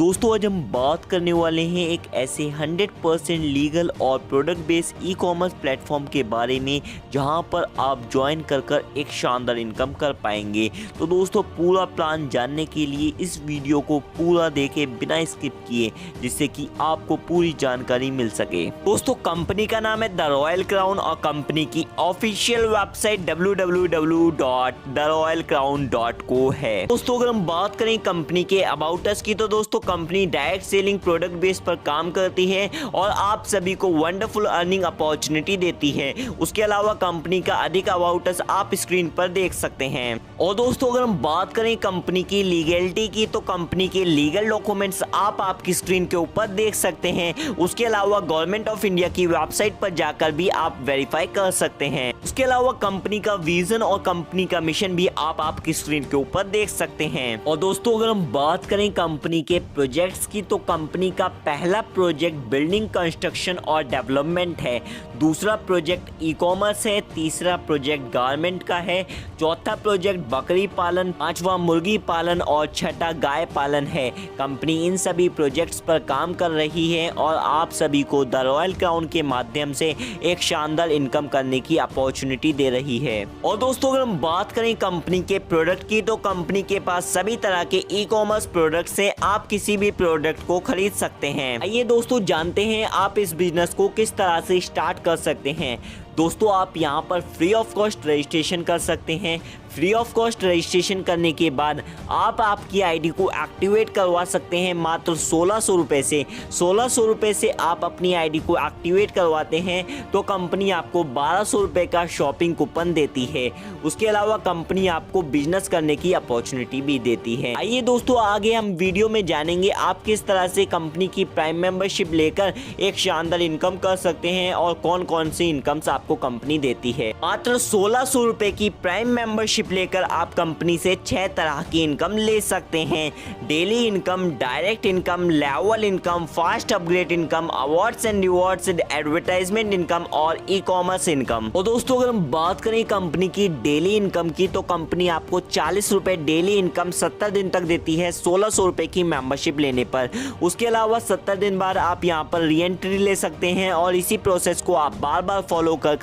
दोस्तों आज हम बात करने वाले हैं एक ऐसे 100% लीगल और product based e commerce platform के बारे में जहां पर आप ज्वाइन कर एक शानदार इनकम कर पाएंगे। तो दोस्तों पूरा प्लान जानने के लिए इस वीडियो को पूरा देखें बिना स्किप किए, जिससे कि आपको पूरी जानकारी मिल सके। दोस्तों कंपनी का नाम है द रॉयल क्राउन और कंपनी की ऑफिशियल वेबसाइट www.theroyalcrown.co है। दोस्तों अगर हम बात करें कंपनी के अबाउट अस की, तो दोस्तों company direct selling product base पर काम करती है और आप सभी को वंडरफुल अर्निंग अपॉर्चुनिटी देती है। उसके अलावा कंपनी का अधिक अबाउट अस आप स्क्रीन पर देख सकते हैं। और दोस्तों अगर हम बात करें कंपनी की लीगलिटी की, तो कंपनी के लीगल डॉक्यूमेंट्स आप आपकी स्क्रीन के ऊपर देख सकते हैं। उसके अलावा गवर्नमेंट ऑफ इंडिया की वेबसाइट पर जाकर भी आप वेरीफाई कर सकते हैं। उसके अलावा कंपनी का विजन और कंपनी का मिशन भी आप आपकी स्क्रीन के ऊपर देख सकते हैं। और दोस्तों अगर हम बात करें कंपनी के प्रोजेक्ट्स की, तो कंपनी का पहला प्रोजेक्ट बिल्डिंग कंस्ट्रक्शन और डेवलपमेंट है, दूसरा प्रोजेक्ट ई कॉमर्स है, तीसरा प्रोजेक्ट गारमेंट का है, चौथा प्रोजेक्ट बकरी पालन, पांचवा मुर्गी पालन और छठा गाय पालन है। कंपनी इन सभी प्रोजेक्ट्स पर काम कर रही है और आप सभी को द रॉयल क्राउन के माध्यम से एक शानदार इनकम करने की अपॉर्चुनिटी दे रही है। और दोस्तों अगर हम बात करें कंपनी के प्रोडक्ट की, तो कंपनी के पास सभी तरह के ई कॉमर्स प्रोडक्ट से आप किसी भी प्रोडक्ट को खरीद सकते हैं। आइए दोस्तों जानते हैं आप इस बिजनेस को किस तरह से स्टार्ट कर सकते हैं। दोस्तों आप यहां पर फ्री ऑफ कॉस्ट रजिस्ट्रेशन कर सकते हैं। फ्री ऑफ कॉस्ट रजिस्ट्रेशन करने के बाद आप आपकी आईडी को एक्टिवेट करवा सकते हैं मात्र 1600 रुपये से। 1600 रुपये से आप अपनी आईडी को एक्टिवेट करवाते हैं तो कंपनी आपको 1200 रुपये का शॉपिंग कूपन देती है। उसके अलावा कंपनी आपको बिजनेस करने की अपॉर्चुनिटी भी देती है। आइए दोस्तों आगे हम वीडियो में जानेंगे आप किस तरह से कंपनी की प्राइम मेंबरशिप लेकर एक शानदार इनकम कर सकते हैं और कौन कौन सी इनकम्स आपको कंपनी देती है। मात्र 1600 रुपये की प्राइम मेंबरशिप लेकर आप कंपनी से 6 तरह की इनकम ले सकते हैं। Daily income, direct income, level income, fast upgrade income, awards and rewards, advertisement income और ई कॉमर्स इनकम। और दोस्तों अगर हम बात करें कंपनी की डेली इनकम की, तो कंपनी आपको 40 रुपए डेली इनकम 70 दिन तक देती है 1600 रुपए की मेंबरशिप लेने पर। उसके अलावा 70 दिन बाद आप यहाँ पर री एंट्री ले सकते हैं और इसी प्रोसेस को आप बार बार फॉलो कर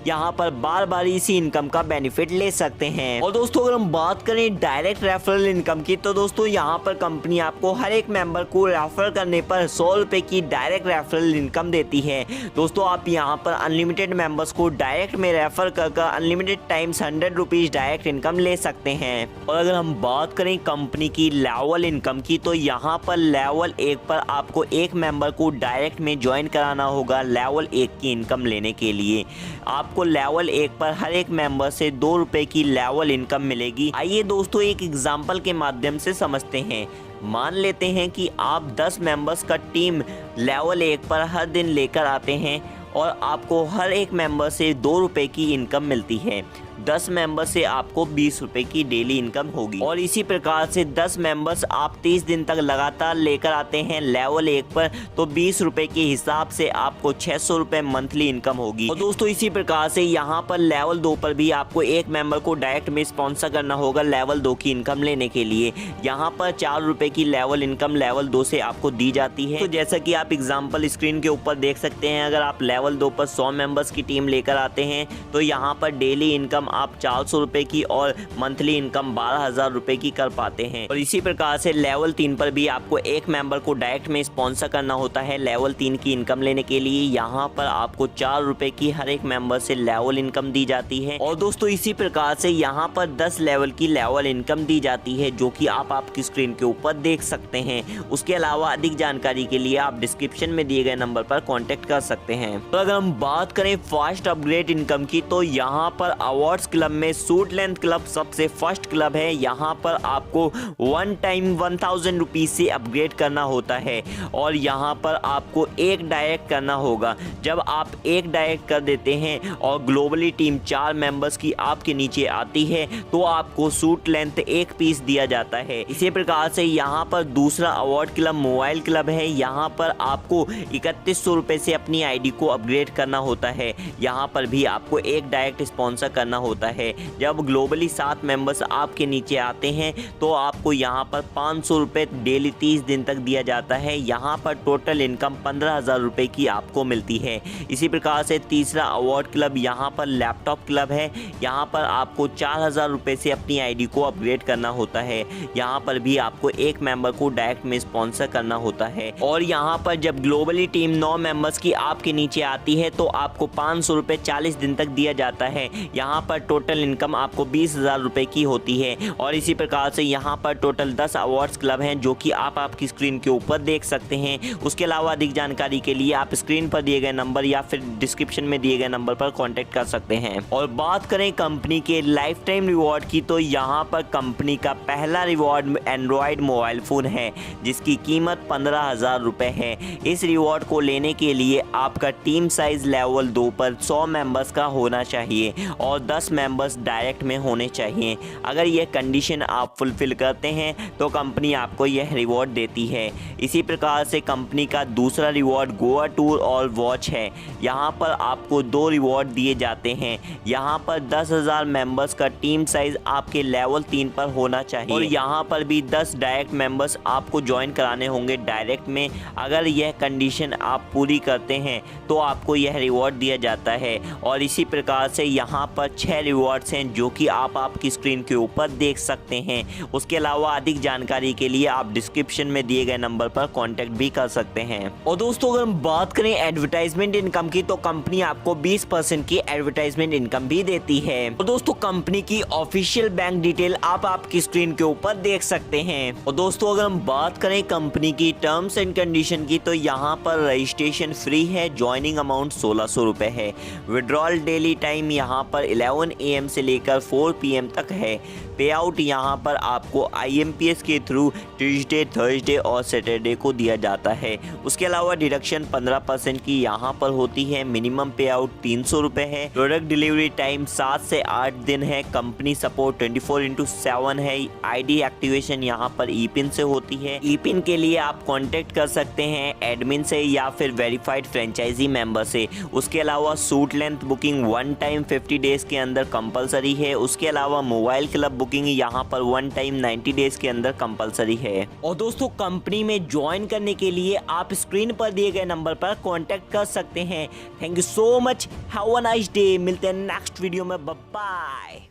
यहाँ पर बार बार इसी इनकम का बेनिफिट ले सकते हैं। और दोस्तों अगर हम बात करें डायरेक्ट रेफरल इनकम की, तो दोस्तों यहाँ पर कंपनी आपको हर एक मेंबर को रेफर करने पर 100 रुपए की डायरेक्ट रेफरल इनकम देती है। दोस्तों आप यहाँ पर अनलिमिटेड मेंबर्स को डायरेक्ट में रेफर कर unlimited times 100 rupees direct income ले सकते हैं। और अगर हम बात करें कंपनी की लेवल इनकम की, तो यहाँ पर लेवल 1 पर आपको एक मेंबर को डायरेक्ट में ज्वाइन कराना होगा लेवल 1 की इनकम लेने के लिए। आपको लेवल 1 पर हर एक मेंबर से 2 रुपए की लेवल इनकम मिलेगी। आइए दोस्तों एक एग्जांपल के माध्यम से समझते हैं। मान लेते हैं कि आप 10 मेंबर्स का टीम लेवल 1 पर हर दिन लेकर आते हैं और आपको हर एक मेंबर से 2 रुपए की इनकम मिलती है। 10 मेंबर से आपको 20 रुपए की डेली इनकम होगी। और इसी प्रकार से 10 मेंबर्स आप 30 दिन तक लगातार लेकर आते हैं लेवल 1 पर, तो 20 रुपए के हिसाब से आपको 600 रुपए मंथली इनकम होगी। और दोस्तों इसी प्रकार से यहाँ पर लेवल 2 पर भी आपको एक मेंबर को डायरेक्ट में स्पॉन्सर करना होगा लेवल 2 की इनकम लेने के लिए। यहाँ पर 4 रुपए की लेवल इनकम लेवल 2 से आपको दी जाती है। तो जैसा कि आप एग्जाम्पल स्क्रीन के ऊपर देख सकते हैं, अगर आप लेवल 2 पर 100 मेंबर्स की टीम लेकर आते हैं तो यहाँ पर डेली इनकम आप 400 रुपए की और मंथली इनकम 12,000 रुपए की कर पाते हैं। और इसी प्रकार से लेवल 3 पर भी आपको एक मेंबर को डायरेक्ट में स्पॉन्सर करना होता है लेवल 3 की इनकम लेने के लिए। यहाँ पर आपको 4 रुपए की हर एक मेंबर से लेवल इनकम दी जाती है। और दोस्तों इसी प्रकार से यहाँ पर 10 लेवल की लेवल इनकम दी जाती है, जो कि आप आपकी स्क्रीन के ऊपर देख सकते हैं। उसके अलावा अधिक जानकारी के लिए आप डिस्क्रिप्शन में दिए गए नंबर पर कॉन्टेक्ट कर सकते हैं। तो अगर हम बात करें फास्ट अपग्रेड इनकम की, तो यहाँ पर अवार्ड्स क्लब में सूट लेंथ क्लब सबसे फर्स्ट क्लब है। यहाँ पर आपको 1 टाइम 1000 रुपीज से अपग्रेड करना होता है और यहाँ पर आपको एक डायरेक्ट करना होगा। जब आप एक डायरेक्ट कर देते हैं और ग्लोबली टीम 4 मेंबर्स की आपके नीचे आती है तो आपको सूट लेंथ 1 पीस दिया जाता है। इसी प्रकार से यहाँ पर दूसरा अवार्ड क्लब मोबाइल क्लब है। यहाँ पर आपको 3100 रुपये से अपनी आईडी को अपग्रेड करना होता है। यहाँ पर भी आपको एक डायरेक्ट स्पॉन्सर करना होता है। जब ग्लोबली 7 मेंबर्स आपके नीचे आते हैं तो आपको यहाँ पर 500 रुपये डेली 30 दिन तक दिया जाता है। यहाँ पर टोटल इनकम 15,000 रुपये की आपको मिलती है। इसी प्रकार से तीसरा अवार्ड क्लब यहाँ पर लैपटॉप क्लब है। यहाँ पर आपको 4,000 रुपये से अपनी आईडी को अपग्रेड करना होता है। यहाँ पर भी आपको एक मेंबर को डायरेक्ट में स्पॉन्सर करना होता है। और यहाँ पर जब ग्लोबली टीम 9 मेंबर्स की आपके नीचे आती है तो आपको 500 रुपये 40 दिन तक दिया जाता है। यहाँ पर टोटल इनकम आपको 20,000 रुपये की होती है। और इसी प्रकार से यहाँ पर टोटल 10 अवार्ड्स क्लब हैं जो कि आप आपकी स्क्रीन के ऊपर देख सकते हैं। उसके अलावा अधिक जानकारी के लिए आप स्क्रीन पर दिए गए नंबर या फिर डिस्क्रिप्शन में दिए गए नंबर पर कॉन्टेक्ट कर सकते हैं। और बात करें कंपनी के लाइफ टाइम रिवॉर्ड की तो यहाँ पर कंपनी का पहला रिवॉर्ड एंड्रॉयड मोबाइल फ़ोन है जिसकी कीमत 15,000 रुपये है। इस रिवॉर्ड को लेने के लिए आपका टीम साइज लेवल 2 पर 100 मेंबर्स का होना चाहिए और 10 मेंबर्स डायरेक्ट में होने चाहिए। अगर यह कंडीशन आप फुलफिल करते हैं तो कंपनी आपको यह रिवॉर्ड देती है। इसी प्रकार से कंपनी का दूसरा रिवॉर्ड गोवा टूर और वॉच है। यहाँ पर आपको 2 रिवॉर्ड दिए जाते हैं। यहाँ पर 10,000 मेंबर्स का टीम साइज आपके लेवल 3 पर होना चाहिए और यहाँ पर भी 10 डायरेक्ट मेंबर्स आपको ज्वाइन कराने होंगे डायरेक्ट में। अगर यह कंडीशन आप पूरी करते हैं तो आपको यह रिवॉर्ड दिया जाता है। और इसी प्रकार से यहाँ पर 6 रिवॉर्ड्स हैं जो कि आप आपकी स्क्रीन के ऊपर देख सकते हैं। उसके अलावा अधिक जानकारी के लिए आप डिस्क्रिप्शन में दिए गए नंबर पर कांटेक्ट भी कर सकते हैं। और दोस्तों अगर हम बात करें एडवर्टाइजमेंट इनकम की तो कंपनी आपको 20% की एडवर्टाइजमेंट इनकम भी देती है। और दोस्तों कंपनी की ऑफिशियल बैंक डिटेल आप आपकी स्क्रीन के ऊपर देख सकते हैं। और दोस्तों अगर हम बात करें कंपनी की टर्म्स एंड कंडीशन की तो यहाँ पर रजिस्ट्रेशन फ्री है। ज्वाइनिंग अमाउंट 1,600 रुपये है। विड्रॉल डेली टाइम यहाँ पर 11 AM से लेकर 4 PM तक है। पे आउट यहाँ पर आपको IMPS के थ्रू ट्यूसडे, थर्सडे और सैटरडे को दिया जाता है। उसके अलावा डिडक्शन 15% की यहाँ पर होती है। मिनिमम पे आउट 300 रुपये है। प्रोडक्ट डिलीवरी टाइम 7 से 8 दिन है। कंपनी सपोर्ट 24/7 है। ID एक्टिवेशन यहाँ पर ई-पिन से होती है। ई-पिन के लिए आप कॉन्टेक्ट कर सकते हैं एडमिन से या फिर वेरीफाइड फ्रेंचाइजी मेंबर से। उसके अलावा suit length booking 1 time 50 days के अंदर कंपलसरी है। उसके अलावा मोबाइल क्लब बुकिंग यहाँ पर 1 टाइम 90 डेज के अंदर कंपलसरी है। और दोस्तों कंपनी में ज्वाइन करने के लिए आप स्क्रीन पर दिए गए नंबर पर कांटेक्ट कर सकते हैं। Thank you so much. Have a nice day. मिलते हैं नेक्स्ट वीडियो में। Bye bye.